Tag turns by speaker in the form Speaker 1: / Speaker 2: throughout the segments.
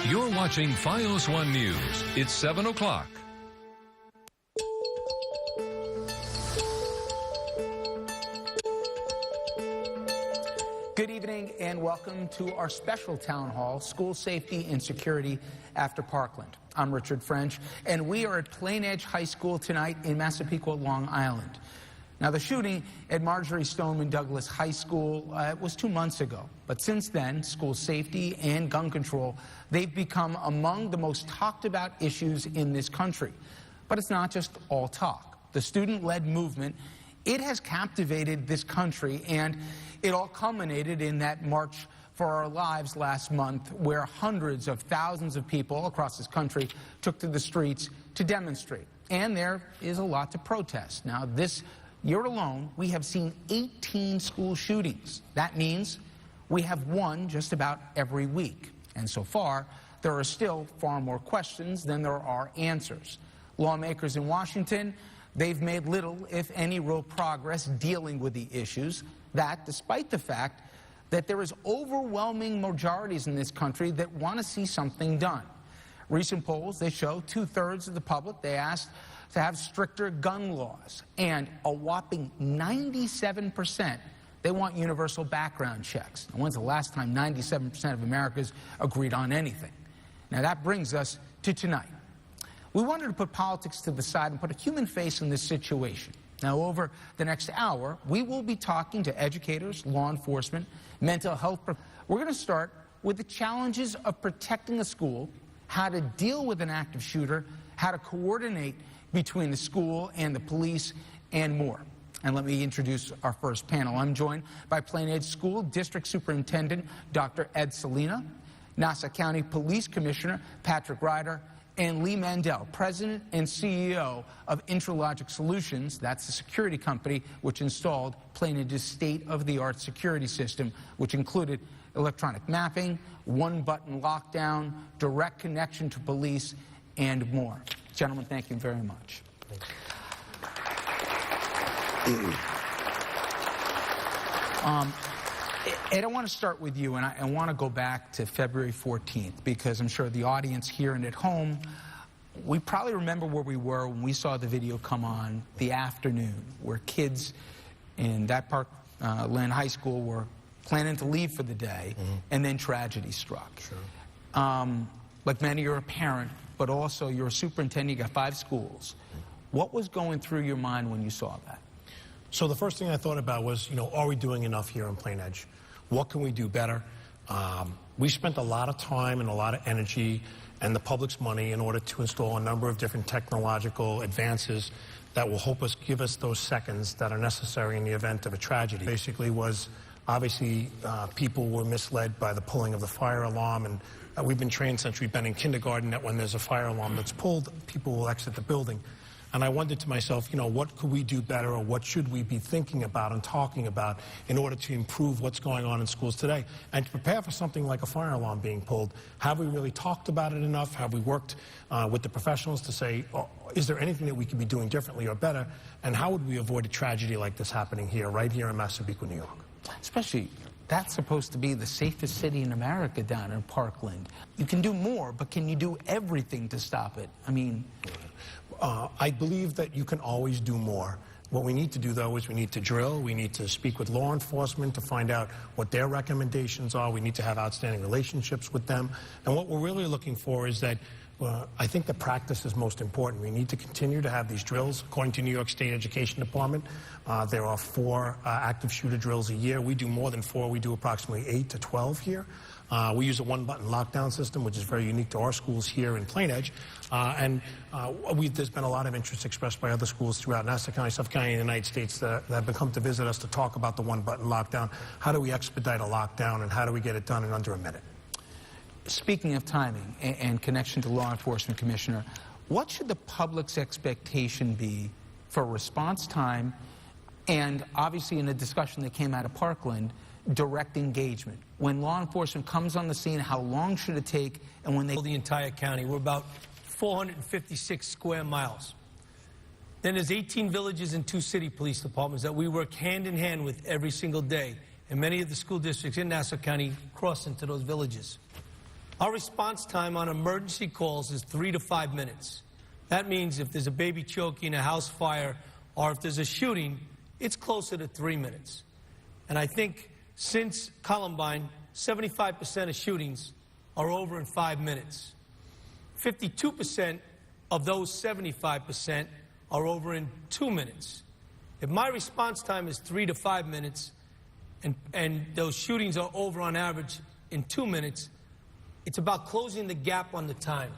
Speaker 1: You're watching Fios1 News. It's 7 o'clock.
Speaker 2: Good evening and welcome to our special town hall, School Safety and Security After Parkland. I'm Richard French, and we are at Plain Edge High School tonight in Massapequa, Long Island. Now, the shooting at Marjorie Stoneman Douglas High School was 2 months ago. But since then, school safety and gun control, they've become among the most talked about issues in this country. But it's not just all talk. The student-led movement, it has captivated this country, and it all culminated in that March for Our Lives last month, where hundreds of thousands of people across this country took to the streets to demonstrate. And there is a lot to protest. Now, this year alone, we have seen 18 school shootings. That means we have one just about every week. And so far, there are still far more questions than there are answers. Lawmakers in Washington, they've made little, if any, real progress dealing with the issues. That, despite the fact that there is overwhelming majorities in this country that want to see something done. Recent polls, they show 2/3 of the public, they asked to have stricter gun laws, and a whopping 97%, they want universal background checks. Now, when's the last time 97% of Americans agreed on anything? Now, that brings us to tonight. We wanted to put politics to the side and put a human face in this situation. Now, over the next hour, we will be talking to educators, law enforcement, mental health. We're going to start with the challenges of protecting a school, how to deal with an active shooter, how to coordinate between the school and the police, and more. And let me introduce our first panel. I'm joined by Plain Edge School District Superintendent Dr. Ed Salina, Nassau County Police Commissioner Patrick Ryder, and Lee Mandel, President and CEO of Intralogic Solutions. That's the security company which installed Plain Edge's state-of-the-art security system, which included electronic mapping, one-button lockdown, direct connection to police, and more. Gentlemen, thank you very much. Ed, I want to start with you, and I want to go back to February 14th, because I'm sure the audience here and at home, we probably remember where we were when we saw the video come on the afternoon, where kids in that Parkland High School were planning to leave for the day, and then tragedy struck. Sure. Like many, you're a parent, but also you're a superintendent, you got 5 schools. What was going through your mind when you saw that?
Speaker 3: So the first thing I thought about was, are we doing enough here in Plain Edge? What can we do better? We spent a lot of time and a lot of energy and the public's money in order to install a number of different technological advances that will help us give us those seconds that are necessary in the event of a tragedy. Basically was, obviously, people were misled by the pulling of the fire alarm, and we've been trained since we've been in kindergarten that when there's a fire alarm that's pulled, people will exit the building. And I wondered to myself, what could we do better, or what should we be thinking about and talking about in order to improve what's going on in schools today? And to prepare for something like a fire alarm being pulled, have we really talked about it enough? Have we worked with the professionals to say, is there anything that we could be doing differently or better? And how would we avoid a tragedy like this happening here, right here in Massapequa, New York?
Speaker 2: Especially, that's supposed to be the safest city in America down in Parkland. You can do more, but can you do everything to stop it? I mean...
Speaker 3: I believe that you can always do more. What we need to do, though, is we need to drill. We need to speak with law enforcement to find out what their recommendations are. We need to have outstanding relationships with them. And what we're really looking for is that I think the practice is most important. We need to continue to have these drills. According to New York State Education Department, there are 4 active shooter drills a year. We do more than 4. We do approximately 8 to 12 here. We use a one-button lockdown system, which is very unique to our schools here in Plain Edge. There's been a lot of interest expressed by other schools throughout Nassau County, Suffolk County, and the United States that have come to visit us to talk about the one-button lockdown. How do we expedite a lockdown, and how do we get it done in under a minute?
Speaker 2: Speaking of timing and connection to law enforcement, Commissioner, what should the public's expectation be for response time and, obviously, in a discussion that came out of Parkland, direct engagement? When law enforcement comes on the scene, how long should it take? And when they...
Speaker 4: The entire county, we're about 456 square miles. Then there's 18 villages and 2 city police departments that we work hand in hand with every single day. And many of the school districts in Nassau County cross into those villages. Our response time on emergency calls is 3 to 5 minutes. That means if there's a baby choking, a house fire, or if there's a shooting, it's closer to 3 minutes. And I think since Columbine, 75% of shootings are over in 5 minutes. 52% of those 75% are over in 2 minutes. If my response time is 3 to 5 minutes, and those shootings are over on average in 2 minutes, it's about closing the gap on the time.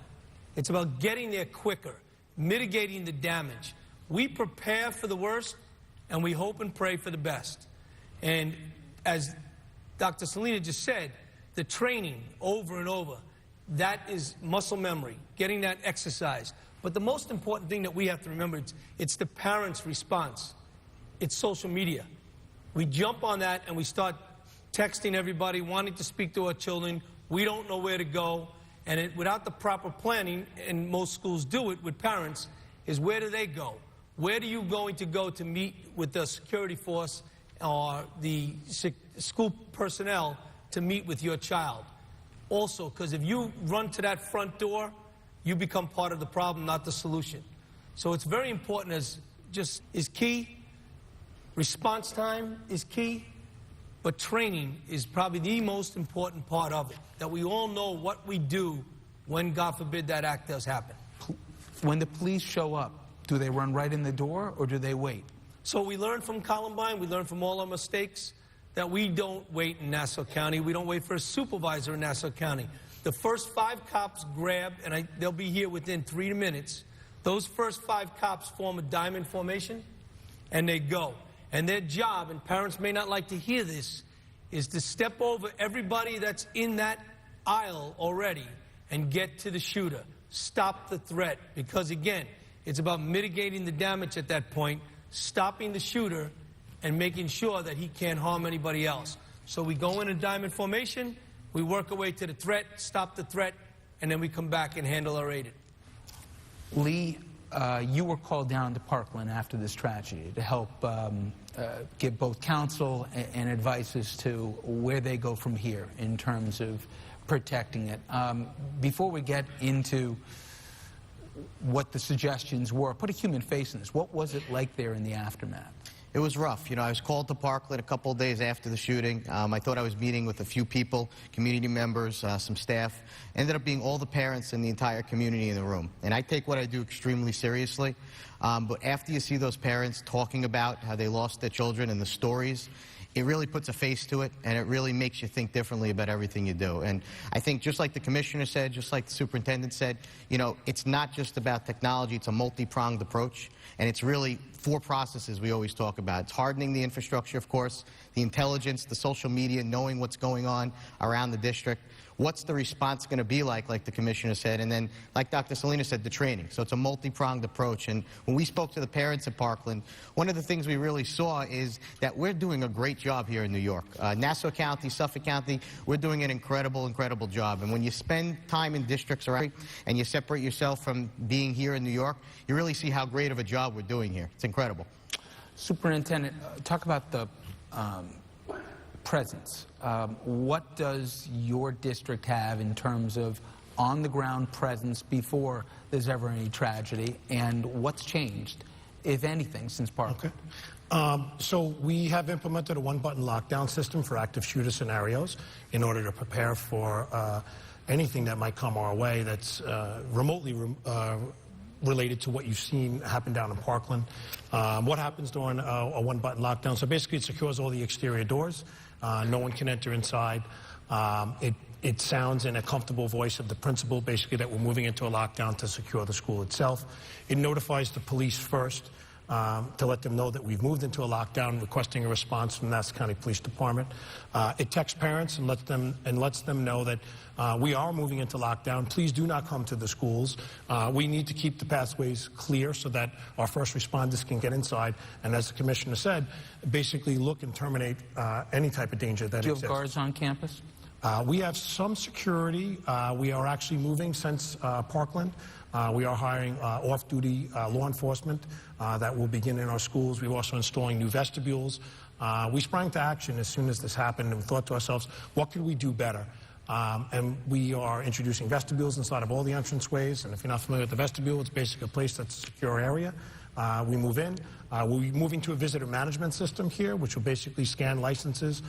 Speaker 4: It's about getting there quicker, mitigating the damage. We prepare for the worst, and we hope and pray for the best. And as Dr. Selena just said, the training over and over, that is muscle memory, getting that exercise. But the most important thing that we have to remember, it's the parents' response. It's social media. We jump on that and we start texting everybody, wanting to speak to our children. We don't know where to go. And without the proper planning, and most schools do it with parents, is where do they go? Where are you going to go to meet with the security force or the school personnel to meet with your child? Also, because if you run to that front door, you become part of the problem, not the solution. So it's very important, is key. Response time is key, but training is probably the most important part of it, that we all know what we do when, God forbid, that act does happen.
Speaker 2: When the police show up, do they run right in the door or do they wait?
Speaker 4: So we learn from Columbine, we learn from all our mistakes, that we don't wait in Nassau County. We don't wait for a supervisor in Nassau County. The first 5 cops grab, and they'll be here within 3 minutes. Those first 5 cops form a diamond formation, and they go. And their job, and parents may not like to hear this, is to step over everybody that's in that aisle already and get to the shooter. Stop the threat. Because, again, it's about mitigating the damage at that point, stopping the shooter, and making sure that he can't harm anybody else. So we go in a diamond formation, we work our way to the threat, stop the threat, and then we come back and handle our aided.
Speaker 2: Lee, you were called down to Parkland after this tragedy to help give both counsel and advice as to where they go from here in terms of protecting it. Before we get into what the suggestions were, put a human face in this. What was it like there in the aftermath?
Speaker 5: It was rough. You know, I was called to Parkland a couple of days after the shooting. I thought I was meeting with a few people, community members, some staff. Ended up being all the parents and the entire community in the room. And I take what I do extremely seriously. But after you see those parents talking about how they lost their children and the stories, it really puts a face to it, and it really makes you think differently about everything you do. And I think just like the commissioner said, just like the superintendent said, you know, it's not just about technology, it's a multi-pronged approach, and it's really 4 processes we always talk about. It's hardening the infrastructure, of course, the intelligence, the social media, knowing what's going on around the district. What's the response going to be like the commissioner said, and then, like Dr. Selena said, the training. So it's a multi-pronged approach. And when we spoke to the parents at Parkland, one of the things we really saw is that we're doing a great job here in New York. Nassau County, Suffolk County, we're doing an incredible, incredible job. And when you spend time in districts around and you separate yourself from being here in New York, you really see how great of a job we're doing here. It's incredible.
Speaker 2: Superintendent, talk about the presence. What does your district have in terms of on-the-ground presence before there's ever any tragedy, and what's changed, if anything, since Parkland?
Speaker 3: Okay. So we have implemented a one-button lockdown system for active shooter scenarios in order to prepare for anything that might come our way that's remotely related to what you've seen happen down in Parkland. What happens during a one-button lockdown? So basically it secures all the exterior doors. No one can enter inside. It sounds in a comfortable voice of the principal, basically, that we're moving into a lockdown to secure the school itself. It notifies the police first to let them know that we've moved into a lockdown, requesting a response from the Nassau County Police Department. It texts parents and lets them know that we are moving into lockdown. Please do not come to the schools. We need to keep the pathways clear so that our first responders can get inside. And as the commissioner said, basically look and terminate any type of danger that exists.
Speaker 2: Do you have guards on campus?
Speaker 3: We have some security. We are actually moving since Parkland. We are hiring off-duty law enforcement that will begin in our schools. We're also installing new vestibules. We sprang to action as soon as this happened and we thought to ourselves, what could we do better? And we are introducing vestibules inside of all the entranceways. And if you're not familiar with the vestibule, it's basically a place that's a secure area. We move in. We'll be moving to a visitor management system here, which will basically scan licenses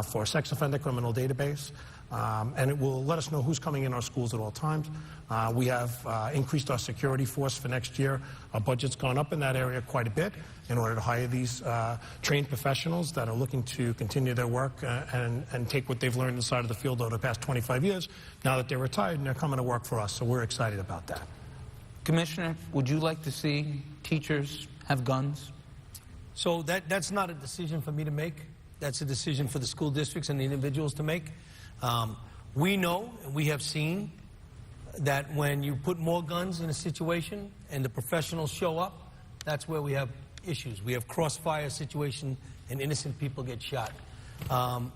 Speaker 3: for a sex offender criminal database. And it will let us know who's coming in our schools at all times. We have increased our security force for next year. Our budget's gone up in that area quite a bit in order to hire these trained professionals that are looking to continue their work and take what they've learned inside of the field over the past 25 years, now that they're retired and they're coming to work for us. So we're excited about that.
Speaker 2: Commissioner, would you like to see teachers have guns?
Speaker 4: So that's not a decision for me to make. That's a decision for the school districts and the individuals to make. We know and we have seen that when you put more guns in a situation and the professionals show up, that's where we have issues. We have crossfire situation and innocent people get shot.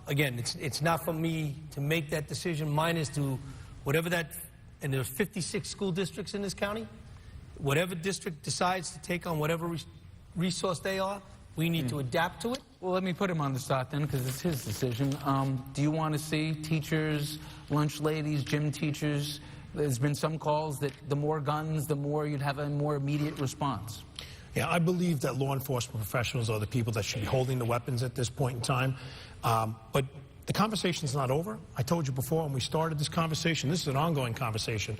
Speaker 4: Again, it's not for me to make that decision. Mine is to whatever that, and there's 56 school districts in this county. Whatever district decides to take on whatever resource they are, we need to adapt to it.
Speaker 2: Well, let me put him on the spot then, because it's his decision. Do you want to see teachers, lunch ladies, gym teachers? There's been some calls that the more guns, the more you'd have a more immediate response.
Speaker 3: Yeah, I believe that law enforcement professionals are the people that should be holding the weapons at this point in time. But the conversation's not over. I told you before when we started this conversation, this is an ongoing conversation.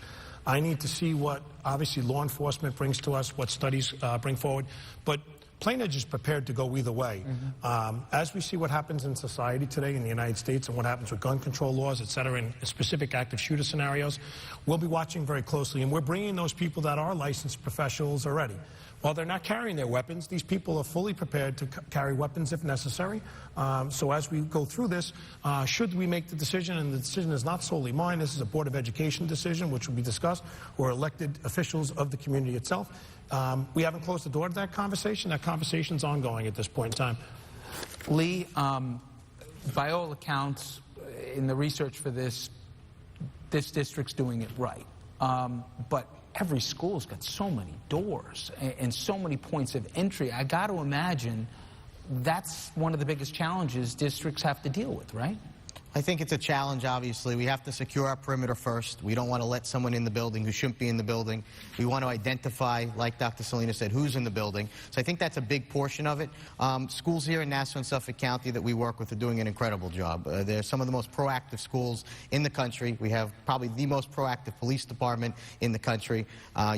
Speaker 3: I need to see what, obviously, law enforcement brings to us, what studies bring forward. But Plain Edge is prepared to go either way. As we see what happens in society today in the United States and what happens with gun control laws, et cetera, in specific active shooter scenarios, we'll be watching very closely. And we're bringing those people that are licensed professionals already. While they're not carrying their weapons, these people are fully prepared to carry weapons if necessary. So as we go through this, should we make the decision, and the decision is not solely mine, this is a Board of Education decision which will be discussed, or elected officials of the community itself. We haven't closed the door to that conversation. That conversation's ongoing at this point in time.
Speaker 2: Lee, by all accounts, in the research for this district's doing it right. But every school's got so many doors and so many points of entry. I got to imagine that's one of the biggest challenges districts have to deal with, right?
Speaker 5: I think it's a challenge, obviously. We have to secure our perimeter first. We don't want to let someone in the building who shouldn't be in the building. We want to identify, like Dr. Salinas said, who's in the building. So I think that's a big portion of it. Schools here in Nassau and Suffolk County that we work with are doing an incredible job. They're some of the most proactive schools in the country. We have probably the most proactive police department in the country,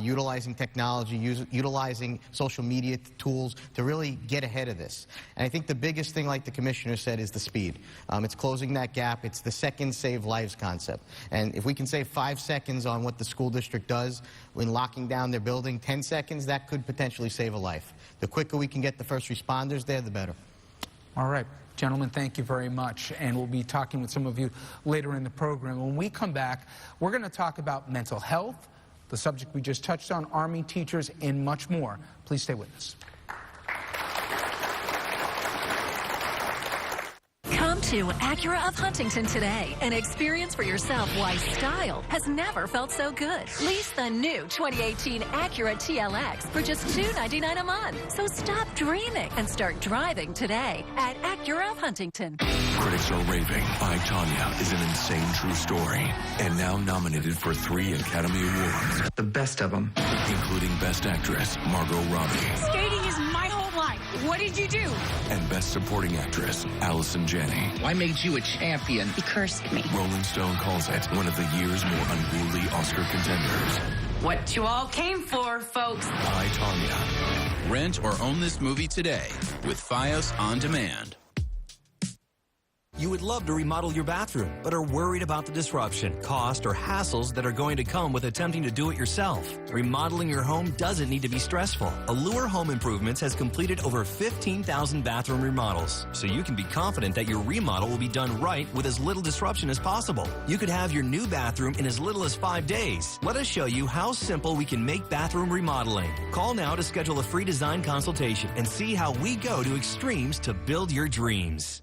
Speaker 5: utilizing technology, utilizing social media tools to really get ahead of this. And I think the biggest thing, like the commissioner said, is the speed. It's closing that gap. It's the second save lives concept. And if we can save 5 seconds on what the school district does when locking down their building, 10 seconds, that could potentially save a life. The quicker we can get the first responders there, the better.
Speaker 2: All right. Gentlemen, thank you very much. And we'll be talking with some of you later in the program. When we come back, we're going to talk about mental health, the subject we just touched on, Army teachers, and much more. Please stay with us.
Speaker 6: Come to Acura of Huntington today and experience for yourself why style has never felt so good. Lease the new 2018 Acura TLX for just $299 a month. So stop dreaming and start driving today at Acura of Huntington.
Speaker 7: Critics are raving. I, Tonya is an insane true story and now nominated for 3 Academy Awards.
Speaker 8: The best of them.
Speaker 7: Including Best Actress, Margot Robbie.
Speaker 9: Skating is my whole life. What did you do?
Speaker 7: And Best Supporting Actress, Allison Janney.
Speaker 8: I made you a champion.
Speaker 9: He cursed me.
Speaker 7: Rolling Stone calls it one of the year's more unruly Oscar contenders.
Speaker 9: What you all came for, folks.
Speaker 7: I, Tonya.
Speaker 10: Rent or own this movie today with Fios On Demand.
Speaker 11: You would love to remodel your bathroom, but are worried about the disruption, cost, or hassles that are going to come with attempting to do it yourself. Remodeling your home doesn't need to be stressful. Allure Home Improvements has completed over 15,000 bathroom remodels, so you can be confident that your remodel will be done right with as little disruption as possible. You could have your new bathroom in as little as 5 days. Let us show you how simple we can make bathroom remodeling. Call now to schedule a free design consultation and see how we go to extremes to build your dreams.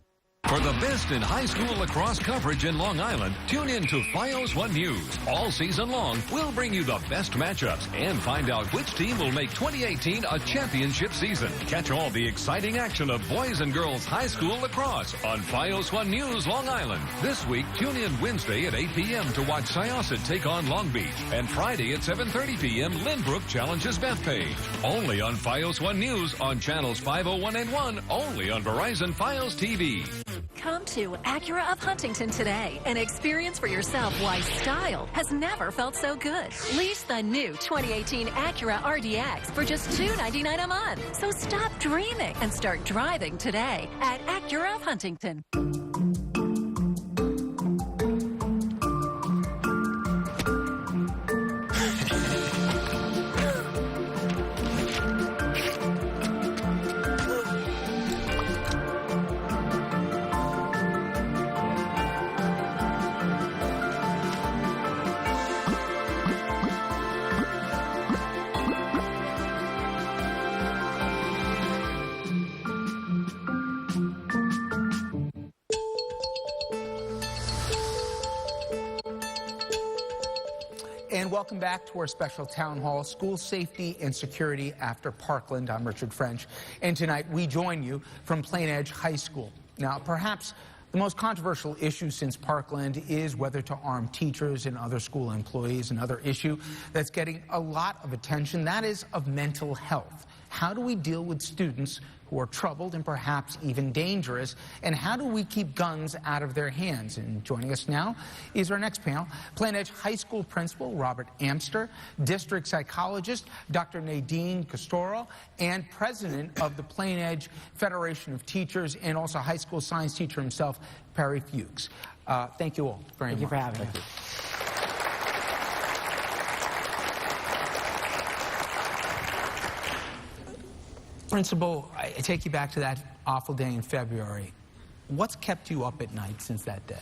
Speaker 1: For the best in high school lacrosse coverage in Long Island, tune in to Fios1 News. All season long, we'll bring you the best matchups and find out which team will make 2018 a championship season. Catch all the exciting action of boys and girls high school lacrosse on Fios1 News Long Island. This week, tune in Wednesday at 8 p.m. to watch Syosset take on Long Beach. And Friday at 7:30 p.m., Lynbrook challenges Bethpage. Only on Fios1 News on channels 501 and 1, only on Verizon Fios TV.
Speaker 6: Come to Acura of Huntington today and experience for yourself why style has never felt so good. Lease the new 2018 Acura RDX for just $299 a month. So stop dreaming and start driving today at Acura of Huntington.
Speaker 2: And welcome back to our special town hall, School Safety and Security After Parkland. I'm Richard French, and tonight we join you from Plain Edge High School. Now, perhaps the most controversial issue since Parkland is whether to arm teachers and other school employees. Another issue that's getting a lot of attention, that is of mental health. How do we deal with students who are troubled and perhaps even dangerous, and how do we keep guns out of their hands? And joining us now is our next panel, Plain Edge High School Principal Robert Amster, District Psychologist Dr. Nadine Castoro, and President of the Plain Edge Federation of Teachers, and also high school science teacher himself, Perry Fuchs. Thank you all very much.
Speaker 12: Thank you for having us.
Speaker 2: Principal, I take you back to that awful day in February. What's kept you up at night since that day?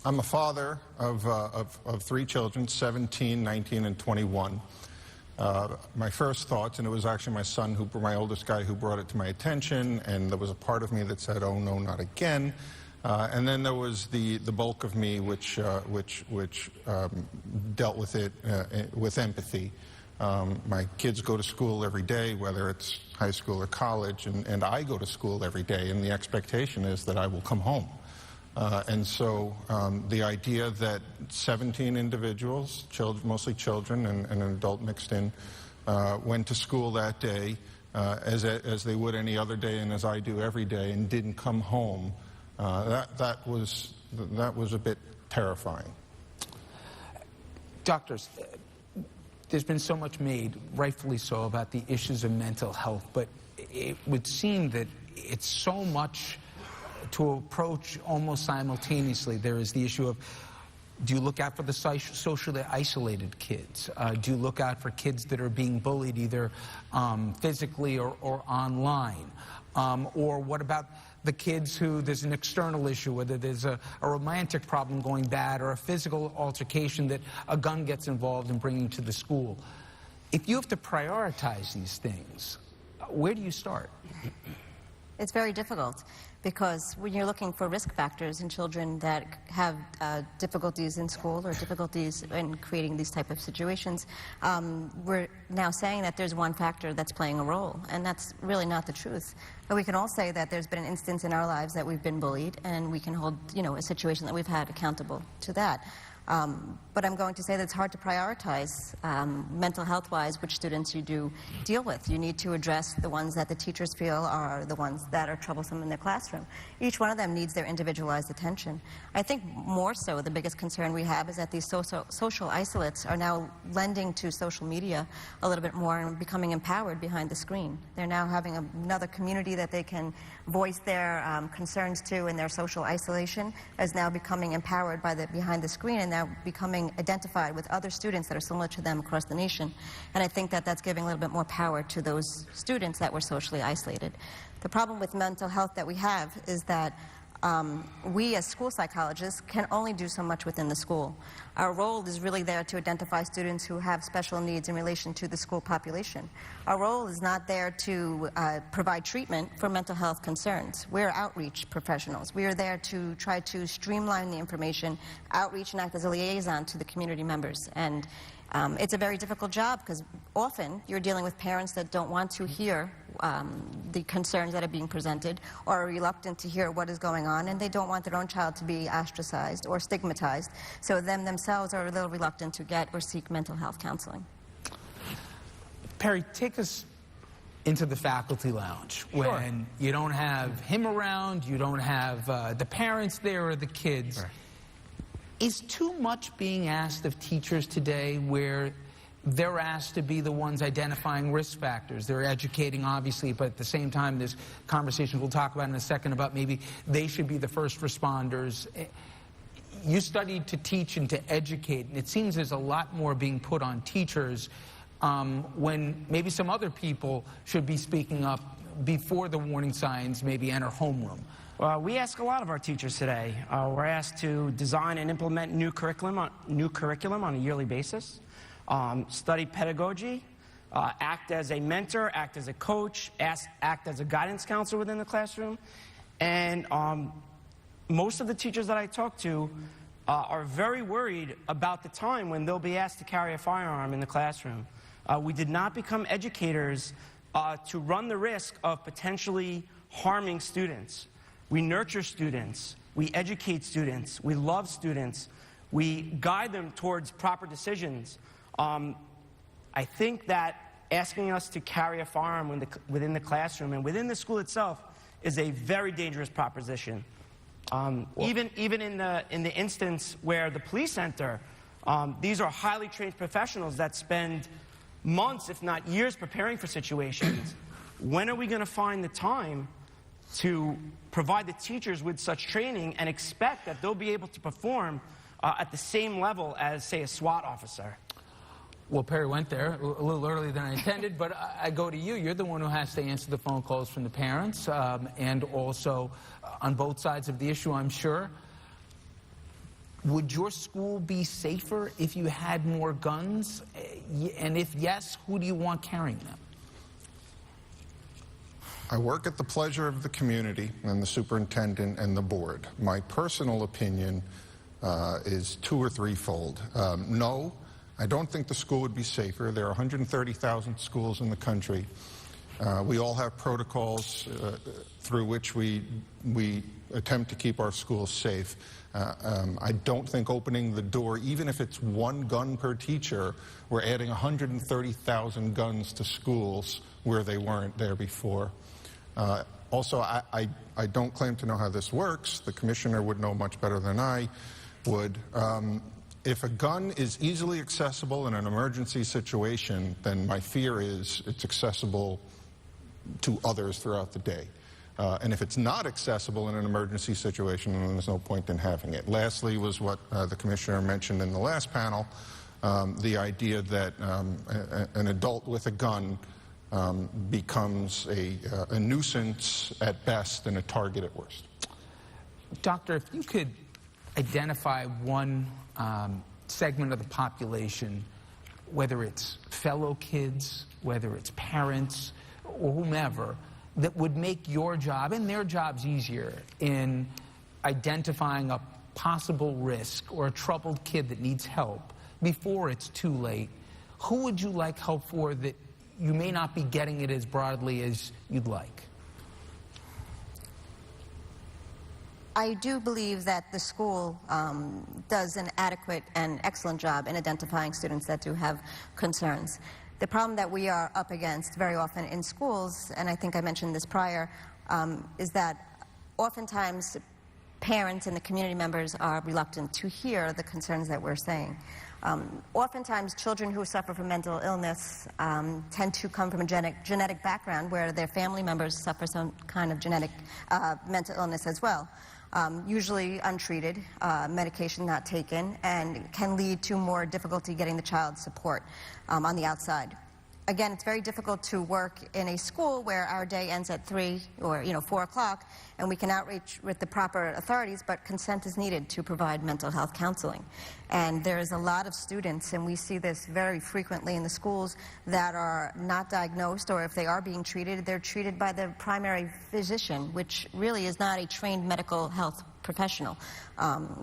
Speaker 13: I'm a father of three children, 17, 19, and 21. My first thoughts, and it was actually my son, my oldest guy, who brought it to my attention, and there was a part of me that said, oh no, not again. And then there was the bulk of me which dealt with it with empathy. My kids go to school every day, whether it's high school or college, and I go to school every day, and the expectation is that I will come home. And so the idea that 17 individuals, mostly children and an adult mixed in, went to school that day as they would any other day and as I do every day, and didn't come home, that was a bit terrifying.
Speaker 2: Doctors, there's been so much made, rightfully so, about the issues of mental health, but it would seem that it's so much to approach almost simultaneously. There is the issue of, do you look out for the socially isolated kids? Do you look out for kids that are being bullied either physically or online? Or what about the kids who there's an external issue, whether there's a romantic problem going bad or a physical altercation that a gun gets involved in bringing to the school? If you have to prioritize these things, where do you start?
Speaker 12: It's very difficult, because when you're looking for risk factors in children that have difficulties in school or difficulties in creating these type of situations, we're now saying that there's one factor that's playing a role, and that's really not the truth. But we can all say that there's been an instance in our lives that we've been bullied, and we can hold, a situation that we've had accountable to that. But I'm going to say that it's hard to prioritize mental health-wise which students you do deal with. You need to address the ones that the teachers feel are the ones that are troublesome in their classroom. Each one of them needs their individualized attention. I think more so the biggest concern we have is that these social isolates are now lending to social media a little bit more and becoming empowered behind the screen. They're now having another community that they can voice their concerns to, and their social isolation is now becoming empowered by behind the screen, and now becoming identified with other students that are similar to them across the nation. And I think that that's giving a little bit more power to those students that were socially isolated. The problem with mental health that we have is that We as school psychologists can only do so much within the school. Our role is really there to identify students who have special needs in relation to the school population. Our role is not there to provide treatment for mental health concerns. We're outreach professionals. We are there to try to streamline the information, outreach and act as a liaison to the community members. And it's a very difficult job because often you're dealing with parents that don't want to hear the concerns that are being presented or are reluctant to hear what is going on, and they don't want their own child to be ostracized or stigmatized, so themselves are a little reluctant to get or seek mental health counseling.
Speaker 2: Perry, take us into the faculty lounge when you don't have him around, you don't have the parents there or the kids.
Speaker 3: Right.
Speaker 2: Is too much being asked of teachers today where they're asked to be the ones identifying risk factors? They're educating, obviously, but at the same time, there's conversations we'll talk about in a second about maybe they should be the first responders. You studied to teach and to educate, and it seems there's a lot more being put on teachers when maybe some other people should be speaking up before the warning signs maybe enter homeroom.
Speaker 14: We ask a lot of our teachers today. We're asked to design and implement new curriculum on a yearly basis, study pedagogy, act as a mentor, act as a coach, act as a guidance counselor within the classroom. And most of the teachers that I talk to are very worried about the time when they'll be asked to carry a firearm in the classroom. We did not become educators to run the risk of potentially harming students. We nurture students, we educate students, we love students, we guide them towards proper decisions. I think that asking us to carry a firearm within the classroom and within the school itself is a very dangerous proposition. Even in the instance where the police center, these are highly trained professionals that spend months, if not years, preparing for situations. When are we going to find the time to provide the teachers with such training and expect that they'll be able to perform at the same level as, say, a SWAT officer?
Speaker 2: Well, Perry went there a little earlier than I intended, but I go to you. You're the one who has to answer the phone calls from the parents and also on both sides of the issue, I'm sure. Would your school be safer if you had more guns? And if yes, who do you want carrying them?
Speaker 13: I work at the pleasure of the community and the superintendent and the board. My personal opinion is two or threefold. No, I don't think the school would be safer. There are 130,000 schools in the country. We all have protocols through which we attempt to keep our schools safe. I don't think opening the door, even if it's one gun per teacher, we're adding 130,000 guns to schools where they weren't there before. Also, I don't claim to know how this works. The commissioner would know much better than I would. If a gun is easily accessible in an emergency situation, then my fear is it's accessible to others throughout the day. And if it's not accessible in an emergency situation, then there's no point in having it. Lastly was what the commissioner mentioned in the last panel, the idea that an adult with a gun becomes a nuisance at best and a target at worst.
Speaker 2: Doctor, if you could identify one segment of the population, whether it's fellow kids, whether it's parents, or whomever, that would make your job and their jobs easier in identifying a possible risk or a troubled kid that needs help before it's too late, who would you like help for that you may not be getting it as broadly as you'd like?
Speaker 12: I do believe that the school does an adequate and excellent job in identifying students that do have concerns. The problem that we are up against very often in schools, and I think I mentioned this prior, is that oftentimes parents and the community members are reluctant to hear the concerns that we're saying. Oftentimes children who suffer from mental illness tend to come from a genetic background where their family members suffer some kind of genetic mental illness as well. Usually untreated, medication not taken, and can lead to more difficulty getting the child support on the outside. again, it's very difficult to work in a school where our day ends at 3 or 4 o'clock, and we can outreach with the proper authorities, but consent is needed to provide mental health counseling. And there is a lot of students, and we see this very frequently in the schools, that are not diagnosed, or if they are being treated, they're treated by the primary physician, which really is not a trained medical health professional.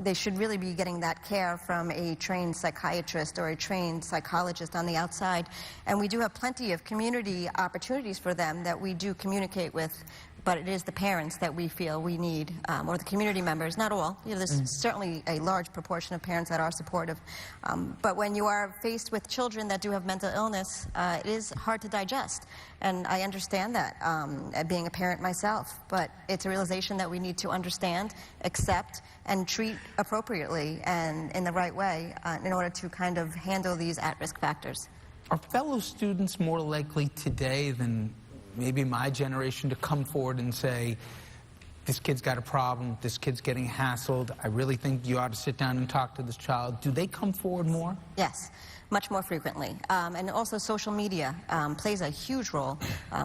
Speaker 12: They should really be getting that care from a trained psychiatrist or a trained psychologist on the outside. And we do have plenty of community opportunities for them that we do communicate with, but it is the parents that we feel we need, or the community members, not all. There's certainly a large proportion of parents that are supportive. But when you are faced with children that do have mental illness, it is hard to digest. And I understand that, being a parent myself. But it's a realization that we need to understand, accept, and treat appropriately and in the right way in order to kind of handle these at-risk factors.
Speaker 2: Are fellow students more likely today than maybe my generation to come forward and say, this kid's got a problem, this kid's getting hassled, I really think you ought to sit down and talk to this child? Do they come forward more?
Speaker 12: Yes, much more frequently. And also social media plays a huge role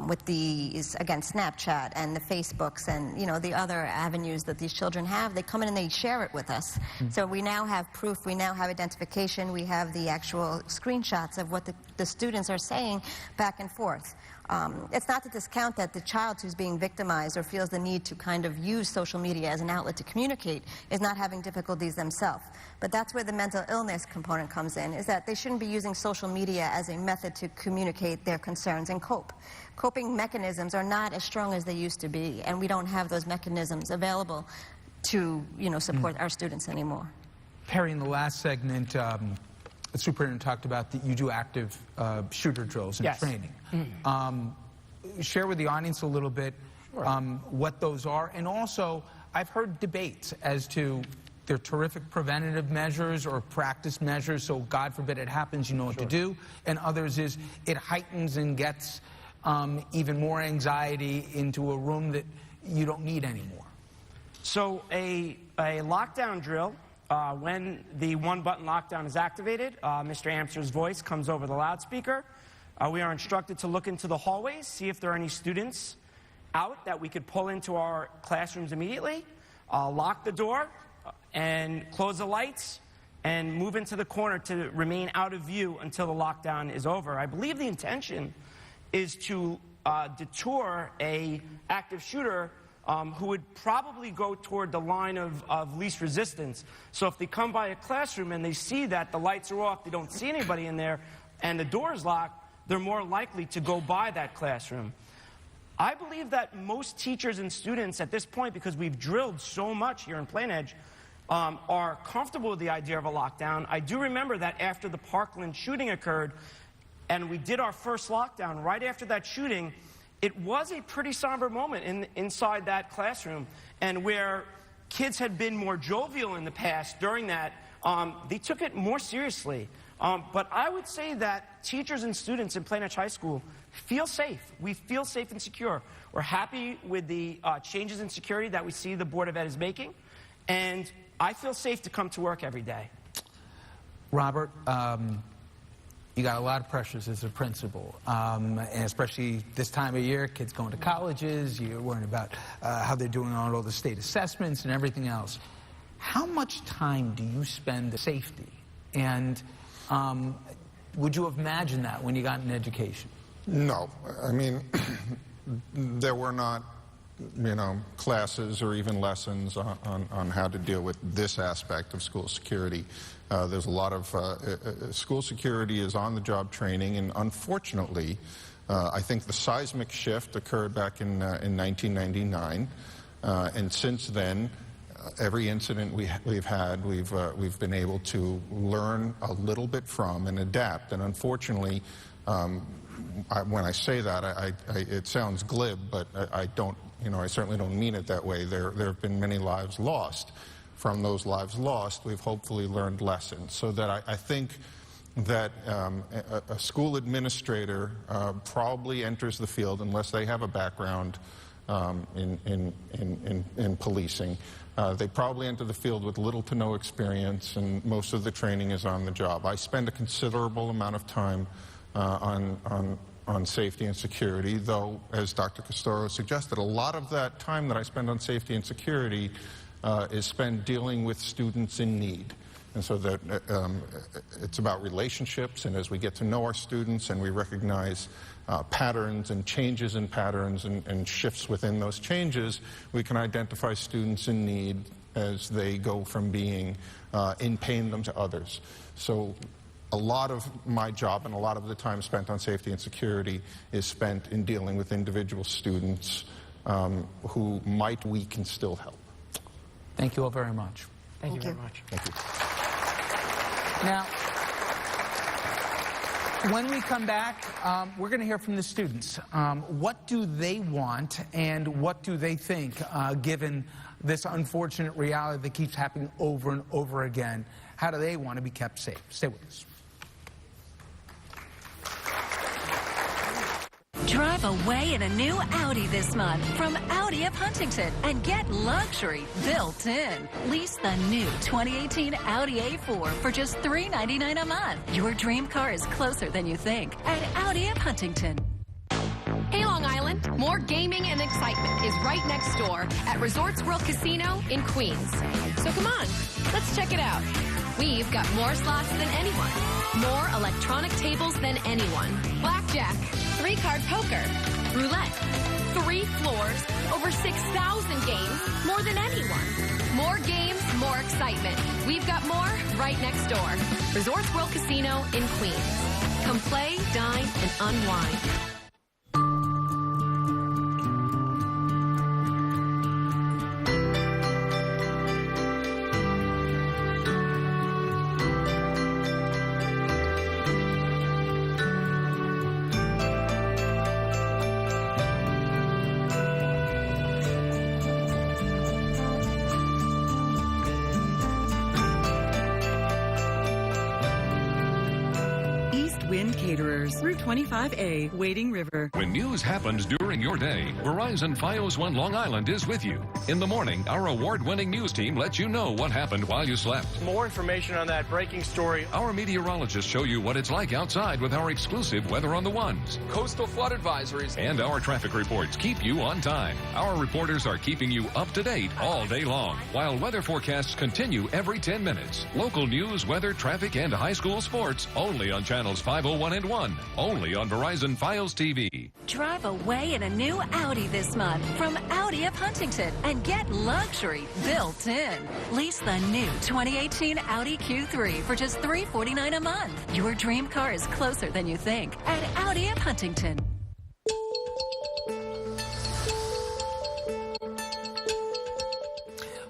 Speaker 12: with these, again, Snapchat and the Facebooks and, the other avenues that these children have. They come in and they share it with us. So we now have proof, we now have identification, we have the actual screenshots of what the students are saying back and forth. It's not to discount that the child who's being victimized or feels the need to kind of use social media as an outlet to communicate is not having difficulties themselves. But that's where the mental illness component comes in, is that they shouldn't be using social media as a method to communicate their concerns and cope. Coping mechanisms are not as strong as they used to be, and we don't have those mechanisms available to, support our students anymore.
Speaker 2: Perry, in the last segment, the superintendent talked about that you do active shooter drills and training. Share with the audience a little bit what those are. And also, I've heard debates as to they're terrific preventative measures or practice measures, so God forbid it happens, you know what to do. And others is it heightens and gets even more anxiety into a room that you don't need anymore.
Speaker 14: So a lockdown drill, when the one-button lockdown is activated, Mr. Amster's voice comes over the loudspeaker. We are instructed to look into the hallways, see if there are any students out that we could pull into our classrooms immediately, lock the door, and close the lights, and move into the corner to remain out of view until the lockdown is over. I believe the intention is to deter an active shooter who would probably go toward the line of least resistance. So if they come by a classroom and they see that the lights are off, they don't see anybody in there, and the door is locked, they're more likely to go by that classroom. I believe that most teachers and students at this point, because we've drilled so much here in Plain Edge, are comfortable with the idea of a lockdown. I do remember that after the Parkland shooting occurred, and we did our first lockdown, right after that shooting, it was a pretty somber moment inside that classroom, and where kids had been more jovial in the past during that, they took it more seriously. But I would say that teachers and students in Plain Edge High School feel safe. We feel safe and secure. We're happy with the changes in security that we see the Board of Ed is making, and I feel safe to come to work every day.
Speaker 2: Robert, you got a lot of pressures as a principal, and especially this time of year, kids going to colleges, you're worrying about how they're doing on all the state assessments and everything else. How much time do you spend on safety? And would you have imagined that when you got an education?
Speaker 13: No. I mean, there were not, classes or even lessons on how to deal with this aspect of school security. There's a lot of school security is on-the-job training, and unfortunately, I think the seismic shift occurred back in 1999, and since then, every incident we've had, we've been able to learn a little bit from and adapt. And unfortunately, when I say that, it sounds glib, but I don't. I certainly don't mean it that way. There have been many lives lost. From those lives lost, we've hopefully learned lessons. So that I think that a school administrator probably enters the field, unless they have a background in policing. They probably enter the field with little to no experience, and most of the training is on the job. I spend a considerable amount of time on on safety and security, though, as Dr. Castoro suggested, a lot of that time that I spend on safety and security is spent dealing with students in need. And so that it's about relationships, and as we get to know our students and we recognize patterns and changes in patterns and shifts within those changes, we can identify students in need as they go from being in pain them to others. So a lot of my job and a lot of the time spent on safety and security is spent in dealing with individual students who we can still help.
Speaker 2: Thank you all very much.
Speaker 14: Thank you very much.
Speaker 13: Thank you.
Speaker 2: Now, when we come back, we're going to hear from the students. What do they want and what do they think, given this unfortunate reality that keeps happening over and over again? How do they want to be kept safe? Stay with us.
Speaker 6: Drive away in a new Audi this month from Audi of Huntington and get luxury built in. Lease the new 2018 Audi A4 for just $399 a month. Your dream car is closer than you think at Audi of Huntington.
Speaker 15: Hey, Long Island, more gaming and excitement is right next door at Resorts World Casino in Queens. So come on, let's check it out. We've got more slots than anyone, more electronic tables than anyone, blackjack, 3-card poker, roulette, 3 floors, over 6,000 games, more than anyone. More games, more excitement. We've got more right next door. Resorts World Casino in Queens. Come play, dine, and unwind.
Speaker 16: Wind Caterers, Route 25A, Wading River.
Speaker 1: When news happens during your day, Verizon Fios1 Long Island is with you. In the morning, our award-winning news team lets you know what happened while you slept.
Speaker 4: More information on that breaking story.
Speaker 1: Our meteorologists show you what it's like outside with our exclusive Weather on the Ones.
Speaker 17: Coastal flood advisories.
Speaker 1: And our traffic reports keep you on time. Our reporters are keeping you up to date all day long, while weather forecasts continue every 10 minutes. Local news, weather, traffic, and high school sports only on channels 501 and 1, only on Verizon Fios TV.
Speaker 6: Drive away in a new Audi this month from Audi of Huntington and get luxury built in. Lease the new 2018 Audi Q3 for just $349 a month. Your dream car is closer than you think at Audi of Huntington.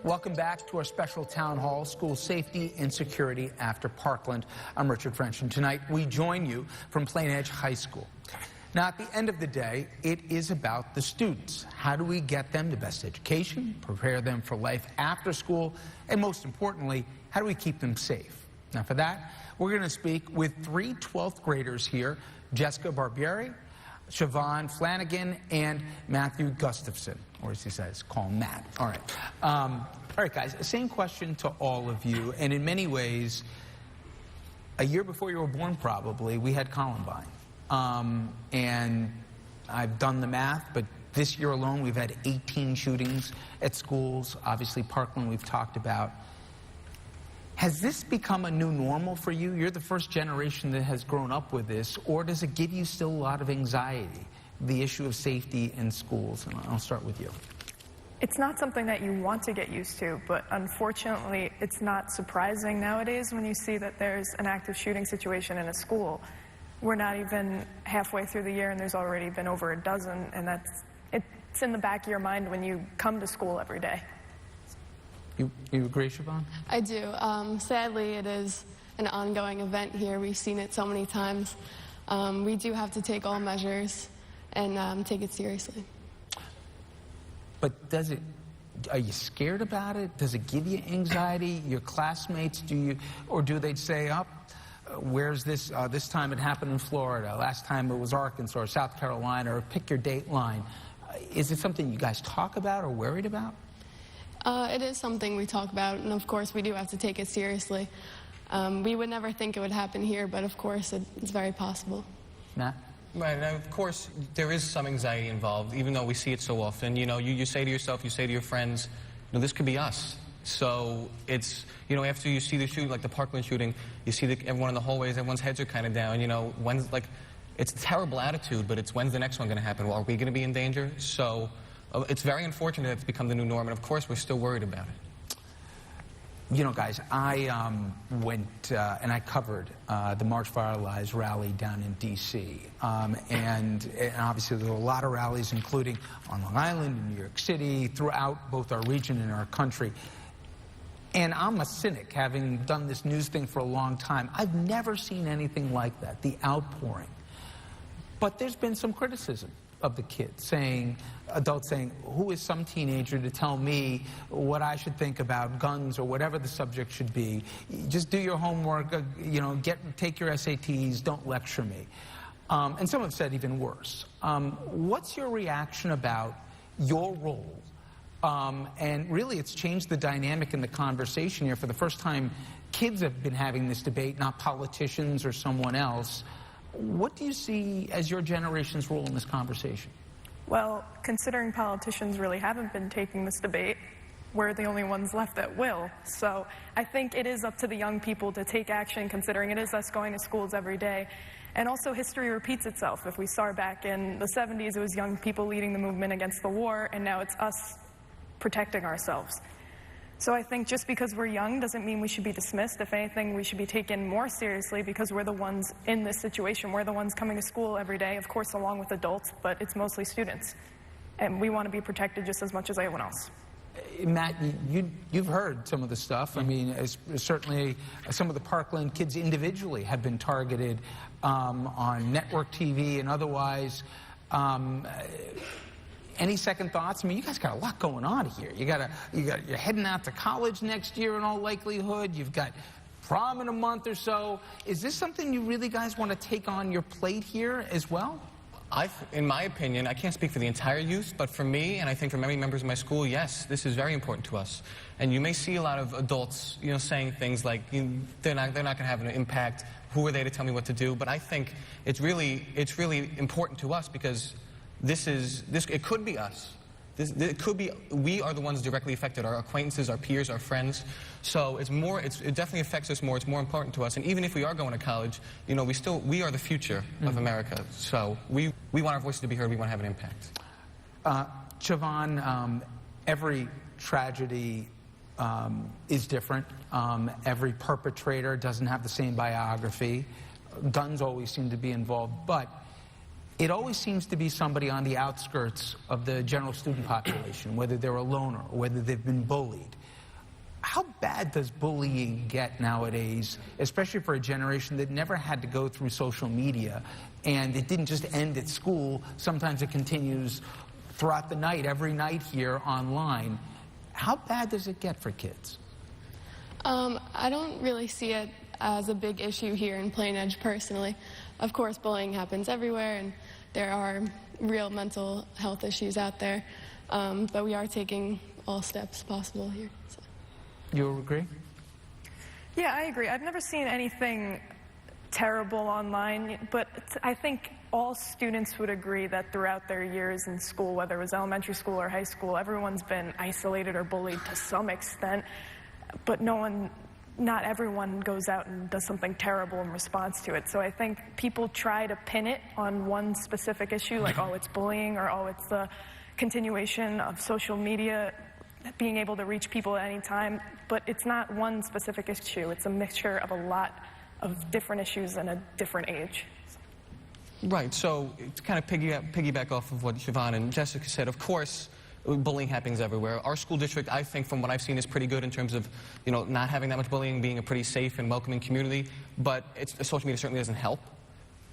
Speaker 2: Welcome back to our special town hall, School Safety and Security After Parkland. I'm Richard French, and tonight we join you from Plain Edge High School. Now, at the end of the day, it is about the students. How do we get them the best education, prepare them for life after school, and most importantly, how do we keep them safe? Now, for that, we're going to speak with 3 12th graders here, Jessica Barbieri, Siobhan Flanagan, and Matthew Gustafson, or as he says, call him Matt. All right, guys, same question to all of you, and in many ways, a year before you were born probably, we had Columbine. And I've done the math, but this year alone, we've had 18 shootings at schools. Obviously, Parkland we've talked about. Has this become a new normal for you? You're the first generation that has grown up with this, or does it give you still a lot of anxiety, the issue of safety in schools? And I'll start with you.
Speaker 18: It's not something that you want to get used to, but unfortunately, it's not surprising nowadays when you see that there's an active shooting situation in a school. We're not even halfway through the year and there's already been over a dozen, and it's in the back of your mind when you come to school every day.
Speaker 2: You agree, Siobhan?
Speaker 19: I do. Sadly, it is an ongoing event here. We've seen it so many times. We do have to take all measures and take it seriously.
Speaker 2: But are you scared about it? Does it give you anxiety? Your classmates, or do they say, where's this? This time it happened in Florida. Last time it was Arkansas or South Carolina, or pick your date line. Is it something you guys talk about or worried about?
Speaker 19: It is something we talk about, and of course we do have to take it seriously. We would never think it would happen here, but of course it's very possible.
Speaker 2: Matt?
Speaker 17: Right, and of course, there is some anxiety involved, even though we see it so often. You know, you say to yourself, you say to your friends, you know, this could be us. So it's, you know, after you see the shooting, like the Parkland shooting, you see everyone in the hallways, everyone's heads are kind of down, you know, when's, like, it's a terrible attitude, but it's when's the next one going to happen? Well, are we going to be in danger? So it's very unfortunate that it's become the new norm, and of course, we're still worried about it.
Speaker 2: You know, guys, I went and I covered the March for Our Lives rally down in D.C. And obviously there were a lot of rallies, including on Long Island, in New York City, throughout both our region and our country. And I'm a cynic, having done this news thing for a long time. I've never seen anything like that, the outpouring. But there's been some criticism of the kids, saying, adults saying, who is some teenager to tell me what I should think about guns or whatever the subject should be? Just do your homework, you know, take your SATs, don't lecture me. And some have said even worse. What's your reaction about your role? And really, it's changed the dynamic in the conversation here. For the first time, kids have been having this debate, not politicians or someone else. What do you see as your generation's role in this conversation?
Speaker 18: Well, considering politicians really haven't been taking this debate, we're the only ones left that will. So I think it is up to the young people to take action, considering it is us going to schools every day. And also, history repeats itself. If we saw back in the 70s, it was young people leading the movement against the war, and now it's us protecting ourselves. So I think just because we're young doesn't mean we should be dismissed. If anything, we should be taken more seriously because we're the ones in this situation. We're the ones coming to school every day, of course, along with adults, but it's mostly students. And we want to be protected just as much as everyone else.
Speaker 2: Matt, you've heard some of the stuff. I mean, certainly some of the Parkland kids individually have been targeted on network TV and otherwise. Any second thoughts? I mean, you guys got a lot going on here. You're heading out to college next year in all likelihood. You've got prom in a month or so. Is this something you really guys want to take on your plate here as well?
Speaker 17: In my opinion, I can't speak for the entire youth, but for me, and I think for many members of my school, yes, this is very important to us. And you may see a lot of adults, you know, saying things like, they're not going to have an impact. Who are they to tell me what to do? But I think it's really important to us because it could be us. It could be, we are the ones directly affected, our acquaintances, our peers, our friends. So it definitely affects us more. It's more important to us. And even if we are going to college, you know, we are the future of America. So we want our voices to be heard. We want to have an impact.
Speaker 2: Siobhan, every tragedy is different. Every perpetrator doesn't have the same biography. Guns always seem to be involved, but it always seems to be somebody on the outskirts of the general student population, whether they're a loner or whether they've been bullied. How bad does bullying get nowadays, especially for a generation that never had to go through social media, and it didn't just end at school? Sometimes it continues throughout the night, every night here online. How bad does it get for kids?
Speaker 19: I don't really see it as a big issue here in Plain Edge personally. Of course, bullying happens everywhere, and there are real mental health issues out there, but we are taking all steps possible here. So.
Speaker 2: You agree?
Speaker 18: Yeah, I agree. I've never seen anything terrible online, but I think all students would agree that throughout their years in school, whether it was elementary school or high school, everyone's been isolated or bullied to some extent, but not everyone goes out and does something terrible in response to it. So I think people try to pin it on one specific issue, like, oh, it's bullying, or oh, it's the continuation of social media, being able to reach people at any time. But it's not one specific issue. It's a mixture of a lot of different issues in a different age.
Speaker 17: Right, so to kind of piggyback off of what Siobhan and Jessica said, of course, bullying happens everywhere. Our school district, I think, from what I've seen, is pretty good in terms of, you know, not having that much bullying, being a pretty safe and welcoming community. But social media certainly doesn't help.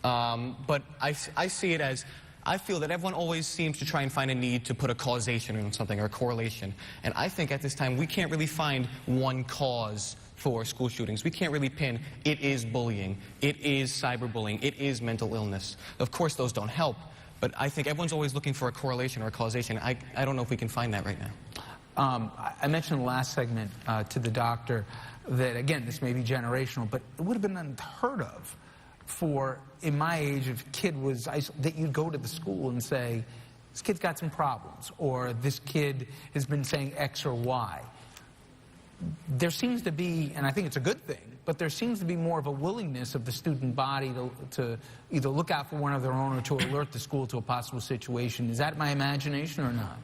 Speaker 17: But I see it as, I feel that everyone always seems to try and find a need to put a causation on something or a correlation. And I think at this time we can't really find one cause for school shootings. We can't really pin, it is bullying, it is cyberbullying, it is mental illness. Of course, those don't help. But I think everyone's always looking for a correlation or a causation. I don't know if we can find that right now.
Speaker 2: I mentioned in the last segment to the doctor that, again, this may be generational, but it would have been unheard of in my age, if a kid was, that you'd go to the school and say, this kid's got some problems, or this kid has been saying X or Y. There seems to be, and I think it's a good thing, but there seems to be more of a willingness of the student body to either look out for one of their own or to alert the school to a possible situation. Is that my imagination or not?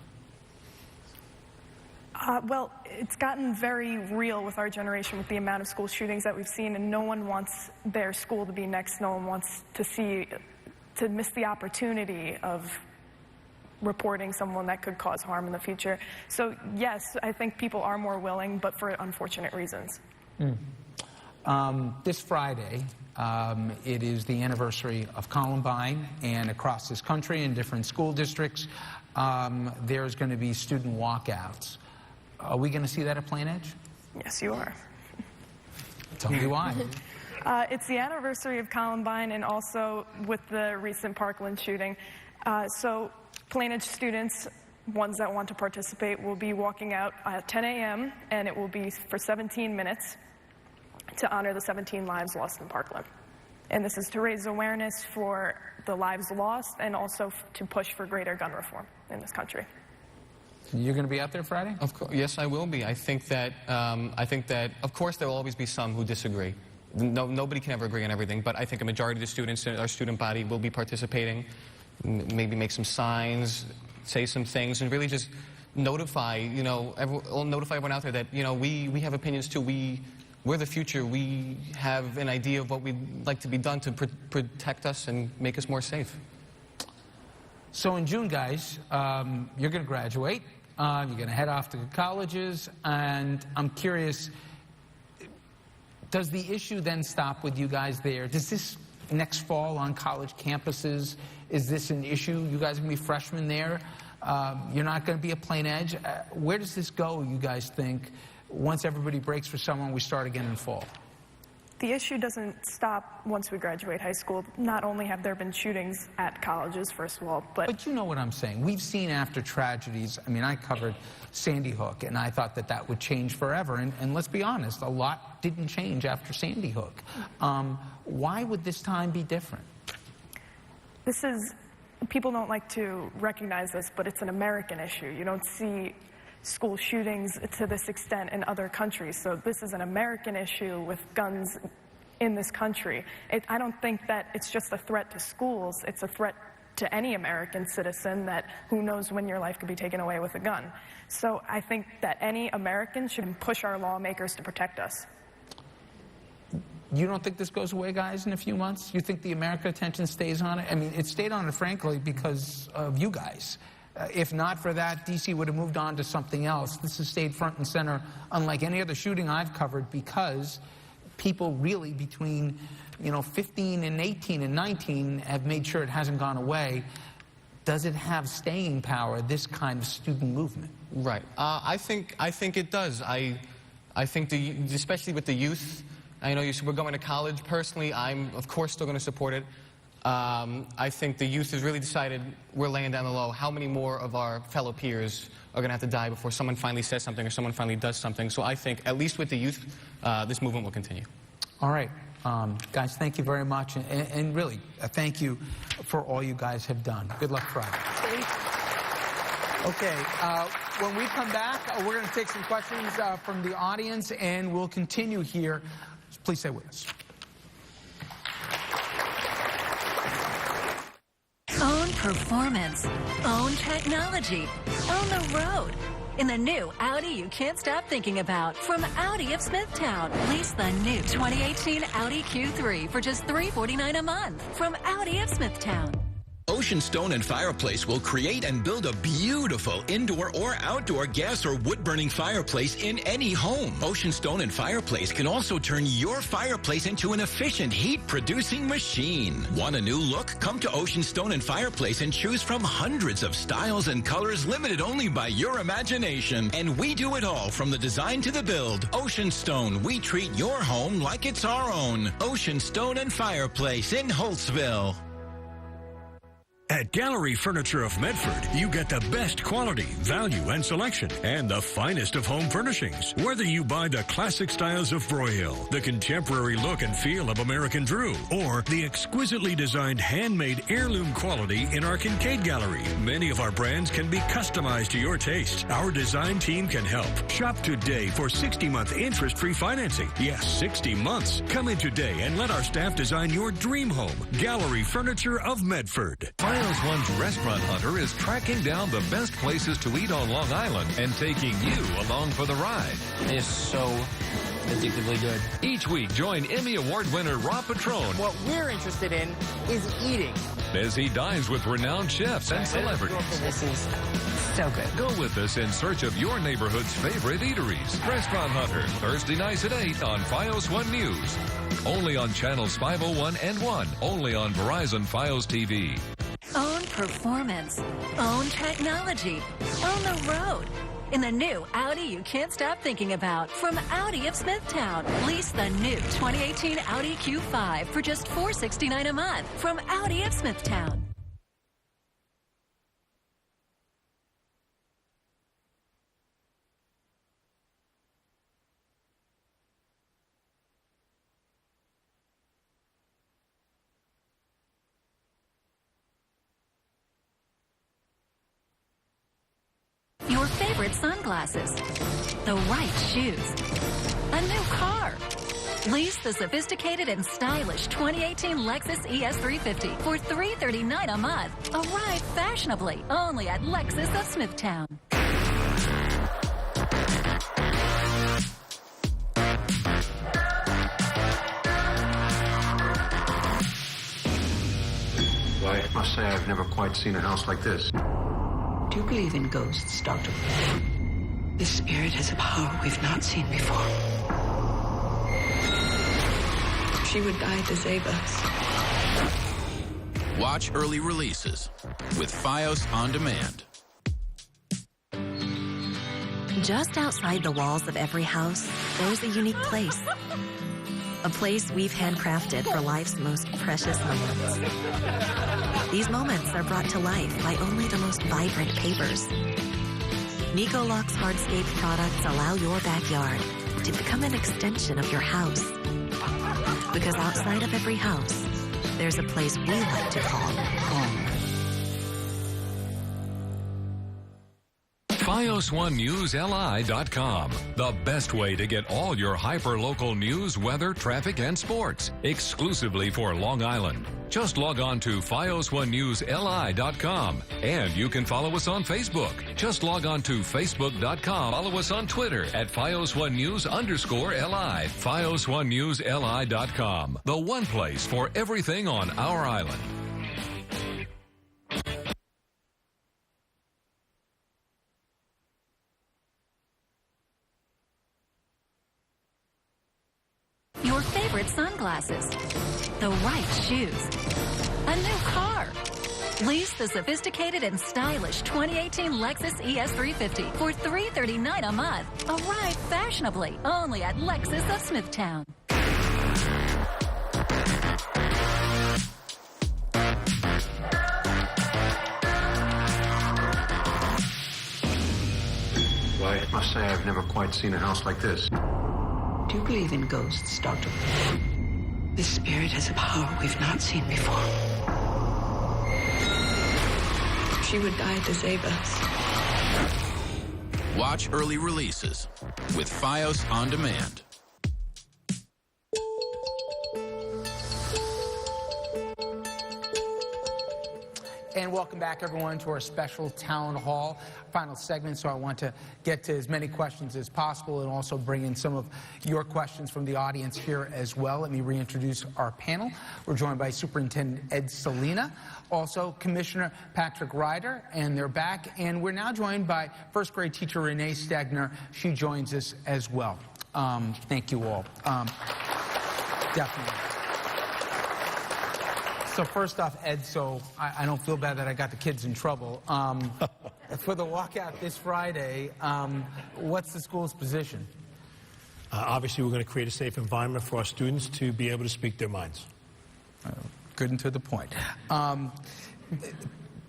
Speaker 18: Well, it's gotten very real with our generation with the amount of school shootings that we've seen, and no one wants their school to be next. No one wants to miss the opportunity of reporting someone that could cause harm in the future. So yes, I think people are more willing, but for unfortunate reasons.
Speaker 2: This Friday, it is the anniversary of Columbine, and across this country in different school districts, there's going to be student walkouts. Are we going to see that at Plain Edge?
Speaker 18: Yes, you are.
Speaker 2: Tell me why.
Speaker 18: It's the anniversary of Columbine, and also with the recent Parkland shooting. So Plain Edge students, ones that want to participate, will be walking out at 10 a.m., and it will be for 17 minutes to honor the 17 lives lost in Parkland. And this is to raise awareness for the lives lost and also to push for greater gun reform in this country.
Speaker 2: You're going to be out there Friday?
Speaker 17: Of course, yes, I will be. I think that, of course, there will always be some who disagree. Nobody can ever agree on everything, but I think a majority of the students in our student body will be participating. Maybe make some signs, say some things, and really just notify, notify everyone out there that, we have opinions too. We're the future. We have an idea of what we'd like to be done to protect us and make us more safe.
Speaker 2: So in June, guys, you're going to graduate. You're going to head off to colleges, and I'm curious, does the issue then stop with you guys there? Does this next fall on college campuses, is this an issue? You guys are going to be freshmen there. You're not going to be at Plain Edge. Where does this go, you guys think, once everybody breaks for summer and we start again in fall?
Speaker 18: The issue doesn't stop once we graduate high school. Not only have there been shootings at colleges, first of all, but
Speaker 2: you know what I'm saying. We've seen after tragedies, I mean, I covered Sandy Hook, and I thought that that would change forever. And let's be honest, a lot didn't change after Sandy Hook. Why would this time be different?
Speaker 18: People don't like to recognize this, but it's an American issue. You don't see school shootings to this extent in other countries. So this is an American issue with guns in this country. I don't think that it's just a threat to schools. It's a threat to any American citizen that who knows when your life could be taken away with a gun. So I think that any American should push our lawmakers to protect us.
Speaker 2: You don't think this goes away, guys, in a few months? You think the American attention stays on it? I mean, it stayed on it, frankly, because of you guys. If not for that, D.C. would have moved on to something else. This has stayed front and center, unlike any other shooting I've covered, because people really between 15 and 18 and 19 have made sure it hasn't gone away. Does it have staying power, this kind of student movement?
Speaker 17: Right. I think it does. I think, especially with the youth, I know we're going to college. Personally, I'm, of course, still going to support it. I think the youth has really decided we're laying down the law. How many more of our fellow peers are going to have to die before someone finally says something or someone finally does something? So I think, at least with the youth, this movement will continue.
Speaker 2: All right. Guys, thank you very much. And really, thank you for all you guys have done. Good luck Friday. Okay. When we come back, we're going to take some questions from the audience, and we'll continue here. Please stay with us.
Speaker 6: Own performance. Own technology. Own the road. In the new Audi you can't stop thinking about. From Audi of Smithtown. Lease the new 2018 Audi Q3 for just $349 a month. From Audi of Smithtown.
Speaker 20: Ocean Stone and Fireplace will create and build a beautiful indoor or outdoor gas or wood-burning fireplace in any home. Ocean Stone and Fireplace can also turn your fireplace into an efficient heat-producing machine. Want a new look? Come to Ocean Stone and Fireplace and choose from hundreds of styles and colors limited only by your imagination. And we do it all from the design to the build. Ocean Stone, we treat your home like it's our own. Ocean Stone and Fireplace in Holtzville.
Speaker 21: At Gallery Furniture of Medford, you get the best quality, value, and selection, and the finest of home furnishings. Whether you buy the classic styles of Broyhill, the contemporary look and feel of American Drew, or the exquisitely designed handmade heirloom quality in our Kincaid Gallery, many of our brands can be customized to your taste. Our design team can help. Shop today for 60-month interest-free financing. Yes, 60 months. Come in today and let our staff design your dream home. Gallery Furniture of Medford.
Speaker 1: Fios One's Restaurant Hunter is tracking down the best places to eat on Long Island and taking you along for the ride.
Speaker 14: It's so addictively good.
Speaker 1: Each week, join Emmy Award winner Rob Petrone.
Speaker 14: What we're interested in is eating.
Speaker 1: As he dines with renowned chefs and celebrities.
Speaker 14: This is so good.
Speaker 1: Go with us in search of your neighborhood's favorite eateries. Restaurant Hunter, Thursday nights at 8 on Fios 1 News. Only on channels 501 and 1. Only on Verizon Fios TV.
Speaker 6: Own performance. Own technology. Own the road. In the new Audi you can't stop thinking about. From Audi of Smithtown. Lease the new 2018 Audi Q5 for just $469 a month. From Audi of Smithtown. Your favorite sunglasses. The right shoes. A new car. Lease the sophisticated and stylish 2018 Lexus ES350 for $339 a month. Arrive fashionably only at Lexus of Smithtown.
Speaker 22: Well, I must say I've never quite seen a house like this.
Speaker 23: Do you believe in ghosts, Doctor? This spirit has a power we've not seen before. She would die to save us.
Speaker 10: Watch early releases with Fios On Demand.
Speaker 24: Just outside the walls of every house, there's a unique place. A place we've handcrafted for life's most precious moments. These moments are brought to life by only the most vibrant pavers. Nicolock's hardscape products allow your backyard to become an extension of your house. Because outside of every house, there's a place we like to call home.
Speaker 1: Fios1newsli.com. The best way to get all your hyper-local news, weather, traffic, and sports. Exclusively for Long Island. Just log on to Fios1newsli.com. And you can follow us on Facebook. Just log on to Facebook.com. Follow us on Twitter at Fios1news_LI. Fios1newsli.com. The one place for everything on our island.
Speaker 6: Your favorite sunglasses. The right shoes. A new car. Lease the sophisticated and stylish 2018 Lexus ES350 for $339 a month. Arrive fashionably only at Lexus of Smithtown.
Speaker 22: Well, I must say I've never quite seen a house like this.
Speaker 23: Do you believe in ghosts, Doctor? This spirit has a power we've not seen before. She would die to save us.
Speaker 10: Watch early releases with Fios On Demand.
Speaker 2: And welcome back, everyone, to our special town hall final segment. So I want to get to as many questions as possible and also bring in some of your questions from the audience here as well. Let me reintroduce our panel. We're joined by Superintendent Ed Salina, also Commissioner Patrick Ryder, and they're back. And we're now joined by first grade teacher Renee Stegner. She joins us as well. Thank you all. Definitely. So first off, Ed, so I don't feel bad that I got the kids in trouble. For the walkout this Friday, what's the school's position?
Speaker 3: Obviously, we're going to create a safe environment for our students to be able to speak their minds.
Speaker 2: Good and to the point.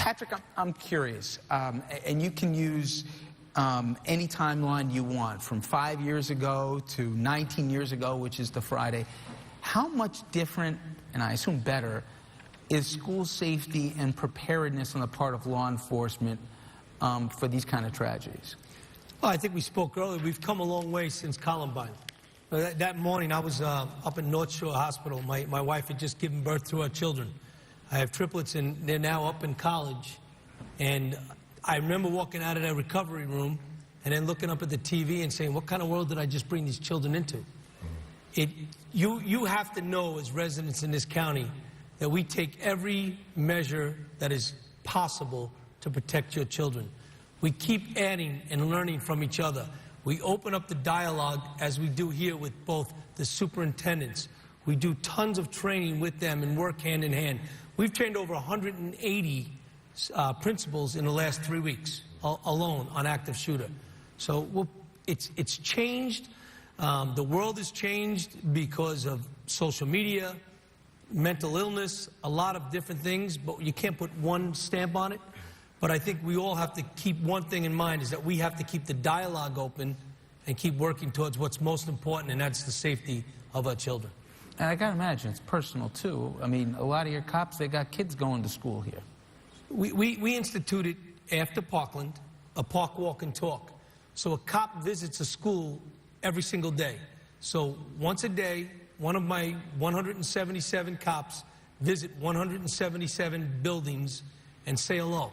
Speaker 2: Patrick, I'm curious, and you can use any timeline you want, from 5 years ago to 19 years ago, which is the Friday. How much different, and I assume better, is school safety and preparedness on the part of law enforcement for these kind of tragedies?
Speaker 4: Well, I think we spoke earlier. We've come a long way since Columbine. That morning, I was up in North Shore Hospital. My wife had just given birth to our children. I have triplets, and they're now up in college. And I remember walking out of that recovery room and then looking up at the TV and saying, what kind of world did I just bring these children into? You have to know, as residents in this county, that we take every measure that is possible to protect your children. We keep adding and learning from each other. We open up the dialogue, as we do here with both the superintendents. We do tons of training with them and work hand in hand. We've trained over 180 principals in the last 3 weeks alone on active shooter. So it's changed. The world has changed because of social media, mental illness, a lot of different things, but you can't put one stamp on it. But I think we all have to keep one thing in mind, is that we have to keep the dialogue open and keep working towards what's most important, and that's the safety of our children.
Speaker 2: And I gotta imagine it's personal too. I mean, a lot of your cops, they got kids going to school here.
Speaker 4: We instituted, after Parkland, a park walk and talk. So a cop visits a school every single day. So once a day, one of my 177 cops visit 177 buildings and say hello.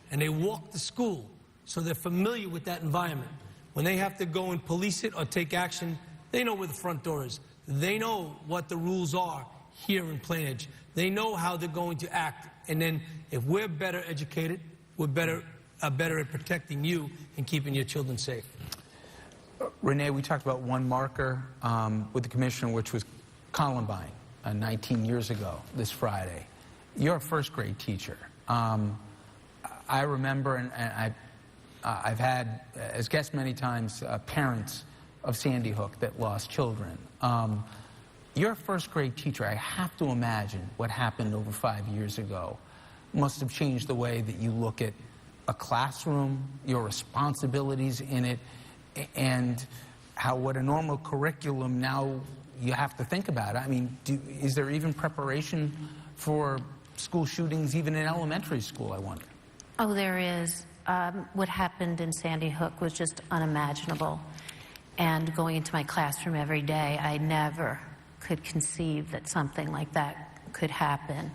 Speaker 4: And they walk the school, so they're familiar with that environment. When they have to go and police it or take action, they know where the front door is. They know what the rules are here in Plainedge. They know how they're going to act. And then if we're better educated, we're better at protecting you and keeping your children safe.
Speaker 2: Renee, we talked about one marker with the commissioner, which was Columbine 19 years ago this Friday. You're a first grade teacher. I remember, and I've had, as guests many times, parents of Sandy Hook that lost children. You're a first grade teacher. I have to imagine what happened over 5 years ago must have changed the way that you look at a classroom, your responsibilities in it, and how what a normal curriculum now you have to think about. I mean, is there even preparation for school shootings even in elementary school, I wonder?
Speaker 5: Oh, there is. What happened in Sandy Hook was just unimaginable. And going into my classroom every day, I never could conceive that something like that could happen.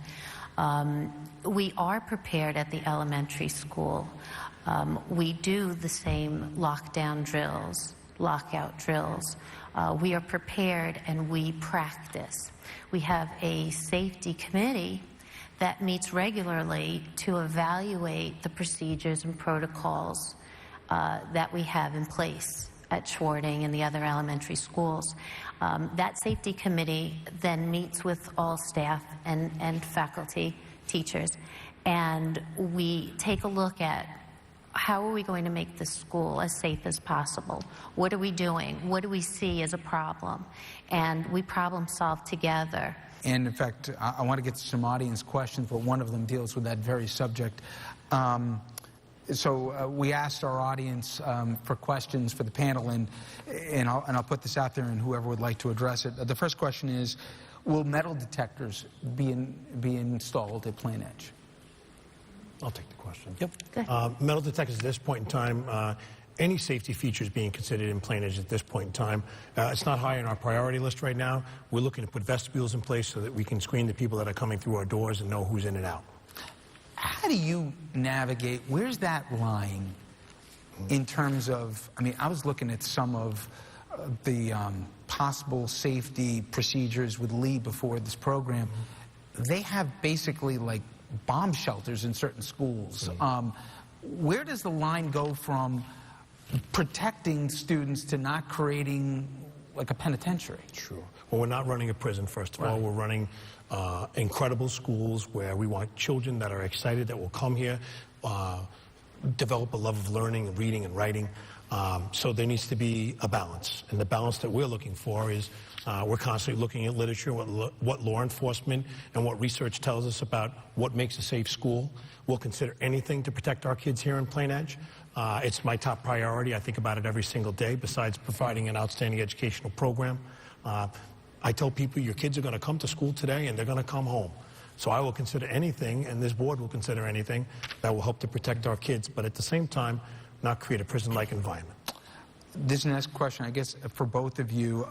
Speaker 5: We are prepared at the elementary school. We do the same lockdown drills, lockout drills. We are prepared and we practice. We have a safety committee that meets regularly to evaluate the procedures and protocols that we have in place at Schwarting and the other elementary schools. That safety committee then meets with all staff and faculty, teachers, and we take a look at how are we going to make the school as safe as possible? What are we doing? What do we see as a problem? And we problem solve together.
Speaker 2: And in fact, I want to get to some audience questions, but one of them deals with that very subject. So we asked our audience for questions for the panel, and I'll put this out there, and whoever would like to address it. The first question is, will metal detectors be installed at Plainedge?
Speaker 3: I'll take the question.
Speaker 4: Yep.
Speaker 3: Metal detectors at this point in time, any safety features being considered in Plainedge at this point in time. It's not high on our priority list right now. We're looking to put vestibules in place so that we can screen the people that are coming through our doors and know who's in and out.
Speaker 2: How do you navigate, where's that line in terms of, I mean, I was looking at some of the possible safety procedures with Lee before this program. They have basically like bomb shelters in certain schools. Where does the line go from protecting students to not creating like a penitentiary?
Speaker 3: Sure. Well, we're not running a prison, first of all. We're running incredible schools where we want children that are excited that will come here, develop a love of learning and reading and writing. So there needs to be a balance. And the balance that we're looking for is we're constantly looking at literature, what law enforcement and what research tells us about what makes a safe school. We'll consider anything to protect our kids here in Plain Edge. It's my top priority. I think about it every single day, besides providing an outstanding educational program. I tell people your kids are going to come to school today and they're going to come home. So I will consider anything, and this board will consider anything that will help to protect our kids, but at the same time, not create a prison-like environment.
Speaker 2: This next question, I guess, for both of you,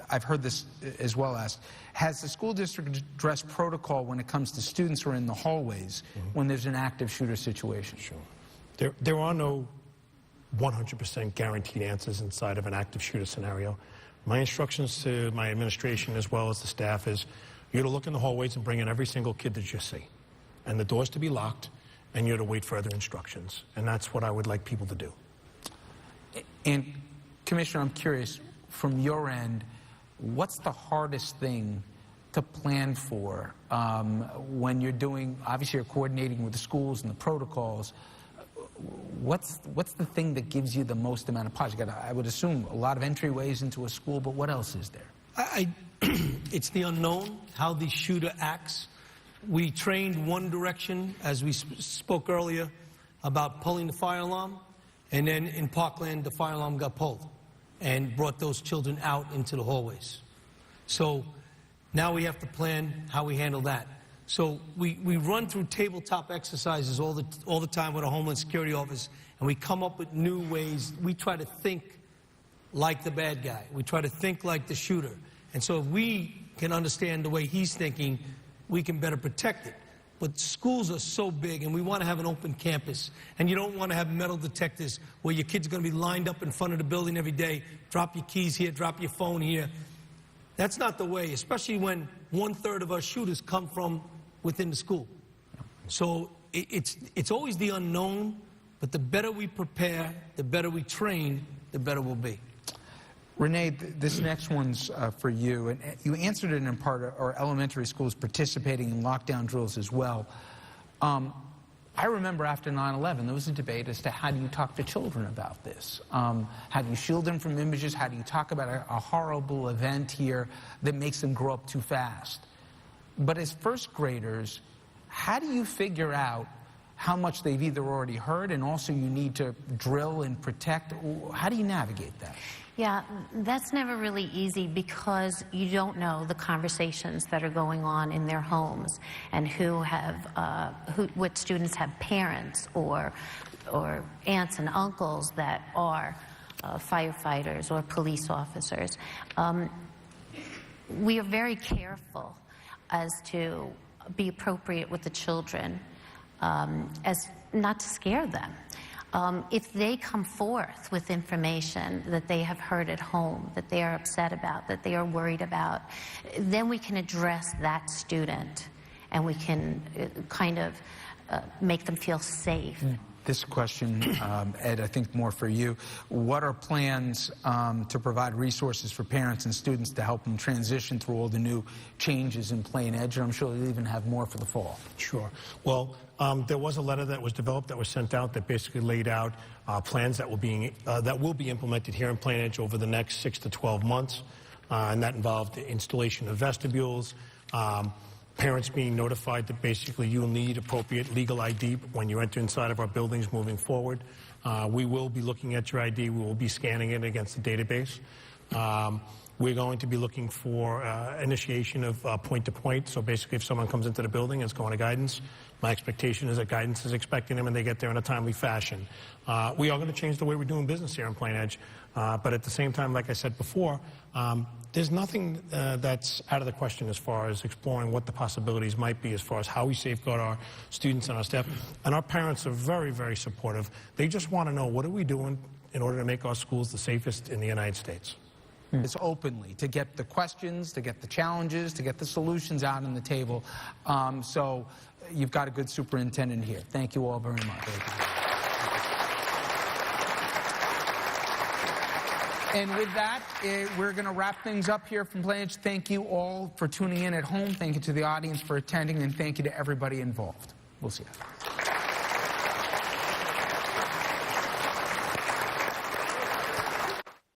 Speaker 2: I've heard this as well asked. Has the school district addressed protocol when it comes to students who are in the hallways when there's an active shooter situation?
Speaker 3: Sure. There are no 100% guaranteed answers inside of an active shooter scenario. My instructions to my administration as well as the staff is you're to look in the hallways and bring in every single kid that you see. And the doors to be locked, and you're to wait for further instructions. And that's what I would like people to do.
Speaker 2: And, Commissioner, I'm curious, from your end, what's the hardest thing to plan for when you're doing, obviously you're coordinating with the schools and the protocols. What's the thing that gives you the most amount of pause? You got, I would assume, a lot of entryways into a school, but what else is there?
Speaker 4: It's the unknown, how the shooter acts. We trained one direction, as we spoke earlier, about pulling the fire alarm. And then in Parkland, the fire alarm got pulled and brought those children out into the hallways. So now we have to plan how we handle that. So we run through tabletop exercises all the time with our Homeland Security Office, and we come up with new ways. We try to think like the bad guy. We try to think like the shooter. And so if we can understand the way he's thinking, we can better protect it. But schools are so big, and we want to have an open campus. And you don't want to have metal detectors where your kids are going to be lined up in front of the building every day. Drop your keys here, drop your phone here. That's not the way, especially when 1/3 of our shooters come from within the school. So it's always the unknown, but the better we prepare, the better we train, the better we'll be.
Speaker 2: Renee, this next one's for you, and you answered it in part. Our elementary schools participating in lockdown drills as well. I remember after 9/11, there was a debate as to how do you talk to children about this? How do you shield them from images? How do you talk about a horrible event here that makes them grow up too fast? But as first graders, how do you figure out how much they've either already heard and also you need to drill and protect? How do you navigate that?
Speaker 5: Yeah, that's never really easy because you don't know the conversations that are going on in their homes and what students have parents or aunts and uncles that are firefighters or police officers. We are very careful as to be appropriate with the children, as not to scare them. If they come forth with information that they have heard at home, that they are upset about, that they are worried about, then we can address that student and we can kind of make them feel safe.
Speaker 2: This question, Ed, I think more for you. What are plans to provide resources for parents and students to help them transition through all the new changes in Plain Edge? And I'm sure they'll even have more for the fall.
Speaker 3: Sure. Well, there was a letter that was developed that was sent out that basically laid out plans that will be implemented here in Plain Edge over the next 6 to 12 months. And that involved the installation of vestibules, parents being notified that basically you'll need appropriate legal ID when you enter inside of our buildings moving forward. We will be looking at your ID. We will be scanning it against the database. We're going to be looking for initiation of point-to-point. So basically if someone comes into the building and is going to guidance, my expectation is that guidance is expecting them and they get there in a timely fashion. We are going to change the way we're doing business here in Plain Edge. But at the same time, like I said before, there's nothing that's out of the question as far as exploring what the possibilities might be as far as how we safeguard our students and our staff. And our parents are very, very supportive. They just want to know, what are we doing in order to make our schools the safest in the United States?
Speaker 2: It's openly, to get the questions, to get the challenges, to get the solutions out on the table. So you've got a good superintendent here. Thank you all very much. And with that, we're going to wrap things up here from Plain Edge. Thank you all for tuning in at home. Thank you to the audience for attending, and thank you to everybody involved. We'll see you.